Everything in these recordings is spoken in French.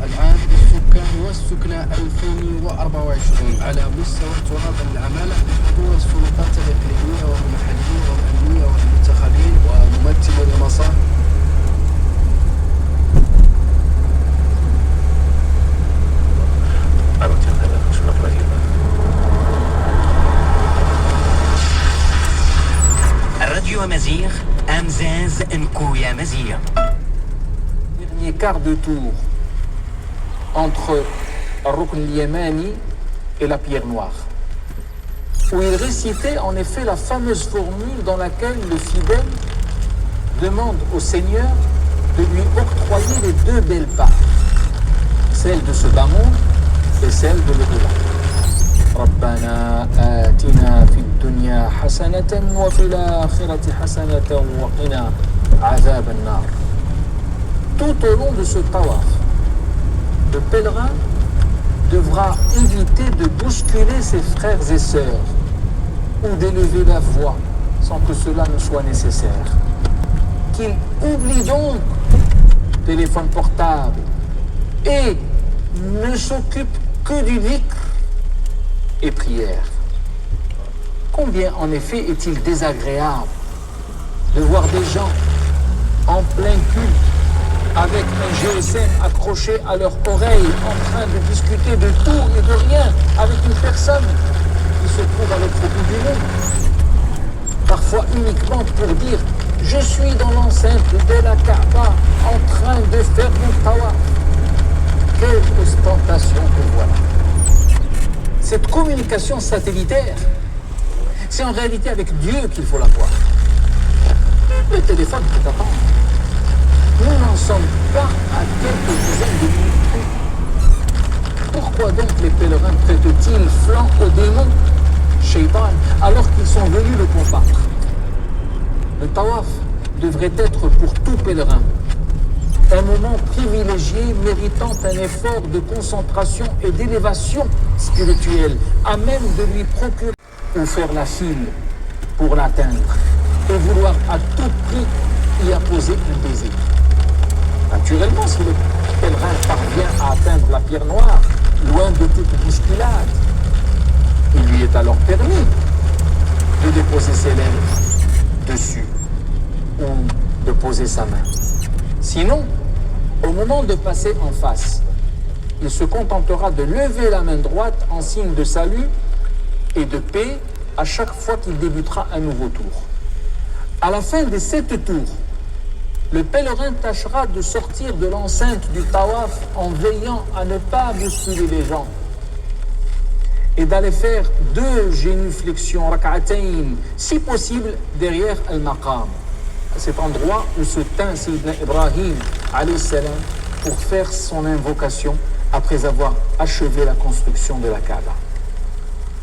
العام للسكان والسكنى 2024 على مستوى تنظم العمالة والسلطات الإقليمية والمحلية والأمنية والمنتخبين وممثلي المصالح. Radio Amazigh, Amzaz Nkouya Amazigh. Dernier quart de tour entre Rukn al-Yamani et la pierre noire, où il récitait en effet la fameuse formule dans laquelle le fidèle demande au Seigneur de lui octroyer les deux belles parts, celle de ce bas monde et celle de l'au-delà. ربنا آتنا في الدنيا حسنة وفي الآخرة حسنة وقنا عذاب النار. Tout au long de ce tawaf, le pèlerin devra éviter de bousculer ses frères et sœurs ou d'élever la voix sans que cela ne soit nécessaire. Qu'il oublie donc téléphone portable et ne s'occupe que du dhikr et prière. Combien en effet est-il désagréable de voir des gens en plein culte avec un GSM accroché à leur oreille en train de discuter de tout et de rien avec une personne qui se trouve à l'autre bout du monde, parfois uniquement pour dire « Je suis dans l'enceinte de la Kaaba en train de faire mon tawaf ». Quelle ostentation que voilà! Cette communication satellitaire, c'est en réalité avec Dieu qu'il faut l'avoir. Le téléphone peut attendre. Nous n'en sommes pas à quelques dizaines de minutes. Pourquoi donc les pèlerins prêtent-ils flanc au démon, Shaitan, alors qu'ils sont venus le combattre? Le tawaf devrait être pour tout pèlerin un moment privilégié méritant un effort de concentration et d'élévation spirituelle, à même de lui procurer ou faire la file pour l'atteindre et vouloir à tout prix y apposer un baiser. Naturellement, si le pèlerin parvient à atteindre la pierre noire, loin de toute bousculade, il lui est alors permis de déposer ses lèvres dessus ou de poser sa main. Sinon, au moment de passer en face, il se contentera de lever la main droite en signe de salut et de paix à chaque fois qu'il débutera un nouveau tour. À la fin des 7 tours, le pèlerin tâchera de sortir de l'enceinte du tawaf en veillant à ne pas bousculer les gens et d'aller faire 2 génuflexions rak'atayn, si possible derrière al-maqam, cet endroit où se tint Sayyidina Ibrahim alayhi salam pour faire son invocation après avoir achevé la construction de la Kaaba.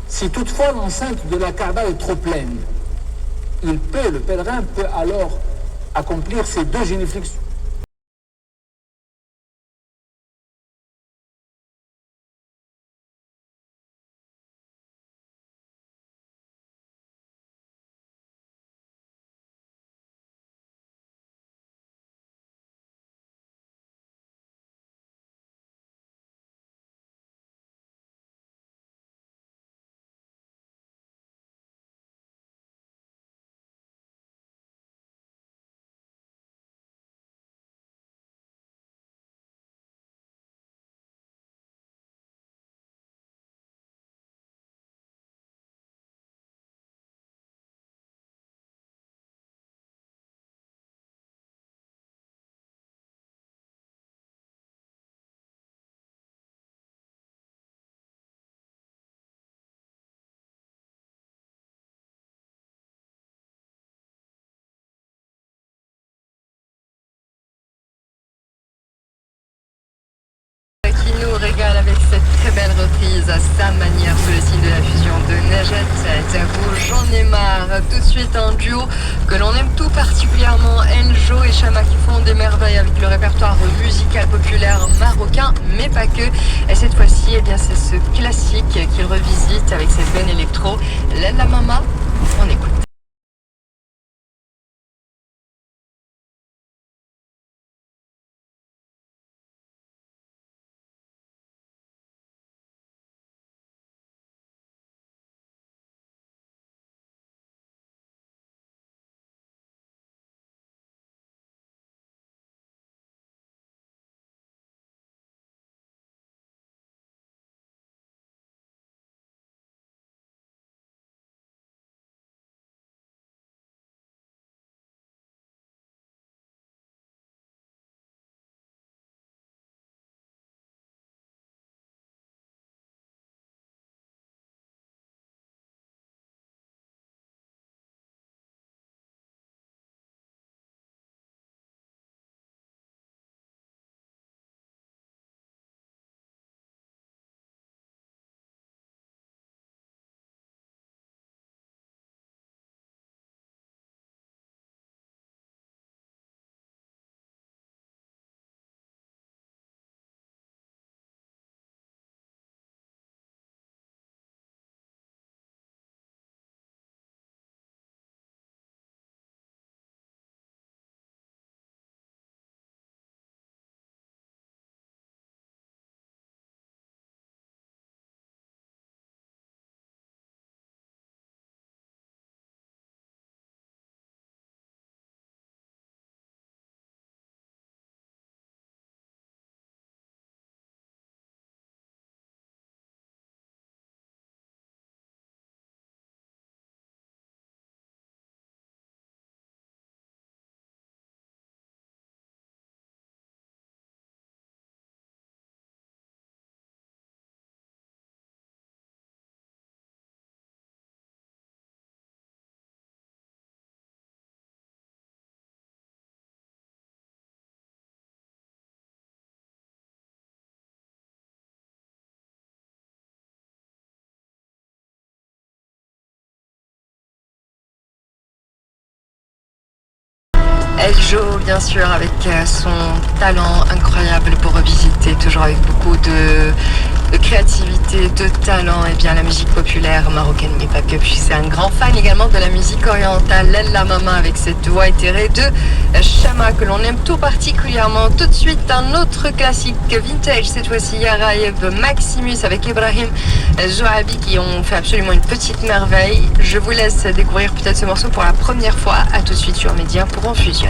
Si toutefois l'enceinte de la Kaaba est trop pleine, le pèlerin peut alors accomplir ces 2 génuflexions. Qui nous régale avec cette très belle reprise à sa manière sous le signe de la fusion de Najat Davo. J'en ai marre. Tout de suite un duo que l'on aime tout particulièrement, Eljo et Chama, qui font des merveilles avec le répertoire musical populaire marocain, mais pas que. Et cette fois-ci, eh bien, c'est ce classique qu'ils revisitent avec cette veine électro. La Mama, on écoute. El Jo, bien sûr, avec son talent incroyable pour revisiter, toujours avec beaucoup de créativité, de talent, et bien la musique populaire marocaine, mais pas que. Puis c'est un grand fan également de la musique orientale, Lella Mama, avec cette voix éthérée de Chama que l'on aime tout particulièrement. Tout de suite, un autre classique vintage, cette fois-ci Yaraïb Maximus avec Ibrahim Zohabi qui ont fait absolument une petite merveille. Je vous laisse découvrir peut-être ce morceau pour la première fois. À tout de suite sur Média pour On Fusionne.